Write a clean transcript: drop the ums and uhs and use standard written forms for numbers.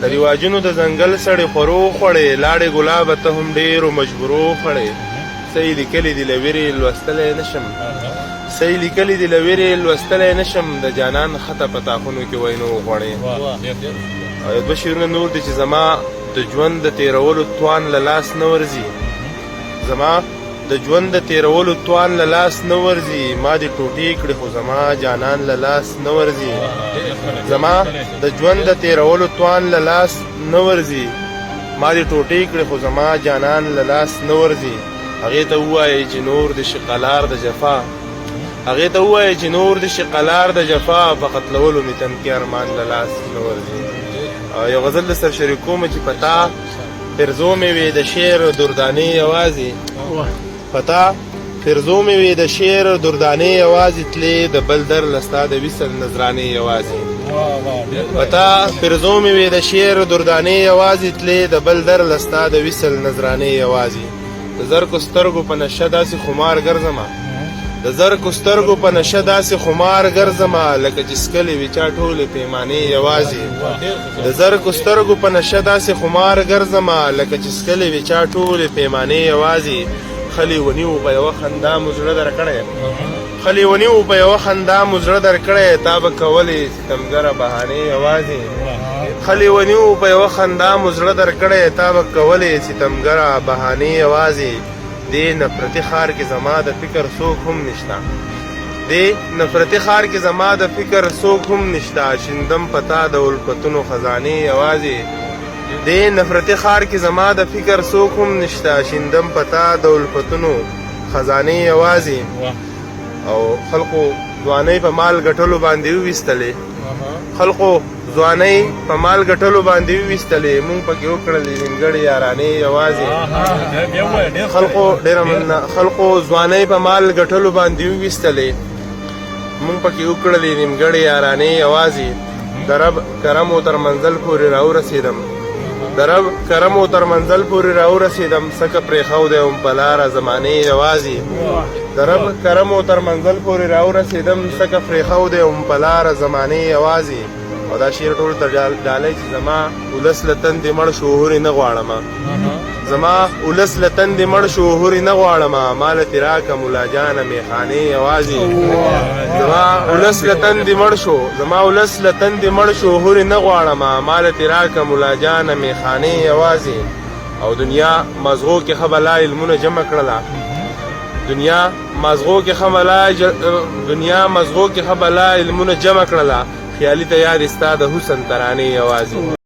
د رواجونو د ځنګل سړې خورو خوړې لاړې ګلابه ته هم ډېرو مجبورو خوړې صحیح لیکلي دي له ویرې لوستلی نشم صحیح لیکلي دي له ویرې لوستلی نشم د جانان خطه په تاخونو کې وینو غوړې او دوه شعرونه نور دي چې زما د ژوند د تېرولو توان له لاس نه ورځي زما د ژوند د تېرولو توان له لاس نه ورځي ما دې ټوټې کړې خو زما جانان له لاس نه ورځي زما د ژوند د تېرولو توان له لاس نه ورځي ما دې ټوټې کړې خو زما جانان له لاس نه ورځي هغې ته ووایې چې نور د شقلار د جفا هغې ته ووایې چې نور د شقلار د جفا په قتلولو مې تنکي ارمان له لاس نه ورځي یو غزل در سره شریکومه چې پتا فرزو مې وې د شعر دردانې یوازې پتا فرزو مې وې د شعر دردانې یوازې تلې د بل در له ستا د وصل نذرانې یوازې پتا فرزو مې وې د شعر دردانې یوازې تلې د بل در له ستا د وصل نذرانې یوازې د زرکو سترګو په نشه داسې خمار ګرځمه د زرکو سترګو په نشه داسې خمار ګرځمه لکه چې څکلې وي چا ټولې پیمانې یوازې د زرکو سترګو په نشه داسې خمار ګرځمه لکه چې څکلې وي چا ټولې پیمانې یوازې خلې ونیو په یوه خندا مو زړه درکړی خلې ونیو په یوه خندا مو زړه درکړی تا به کولې ستمګره بهانې یوازې خلې ونیو په یوه خندا مو زړه درکړی تا به کولې ستمګره بهانې یوازې دې نفرتي ښار کې زما د فکر څوک هم نشته دې نفرتي ښار کې زما د فکر څوک هم نشته شیندم پتا د الفتونو خزانې یوازې دې نفرتي ښار کې زما د فکر څوک هم نشته شیندم پتا د الفتونو خزانې یوازې او خلقو ځوانۍ په مال ګټلو باندې وویستلې خلقو ځوانۍ په مال ګټلو باندې وویستلې مونږ پکې وکړلې نیمګړې یارانې یوازې خلقو ځوانۍ په مال ګټلو باندې وویستلې مونږ پکې وکړلې نیمګړې یارانې یوازې د رب کرم و تر منزل پورې راورسېدم د رب کرم و تر منزل پورې راورسېدم سکه پرېښودی وم په لاره زمانې یوازې د رب کرم و تر منزل پورې راورسېدم سکه پرېښودی وم په لاره زمانې یوازې او دا شعر ټول ته ډالۍ چې زما ولس له تندې مړ شو هورې نه غواړمه زما ولس له تندې مړ شو هورې نه غواړمه ما له تې راکه ملا جانه میخانې یوازې زما ولس له تندې مړ شو زما ولس له تندې مړ شو هورې نه غواړمه ما له تې راکه ملا جانه میخانې یوازې او دنیا مزغو کې ښه بلا علمونه جمع کړله دنیا مزغو کې ښه بلا علمونه جمع کړله خیالي ته یاد ستا د حسن ترانې یوازې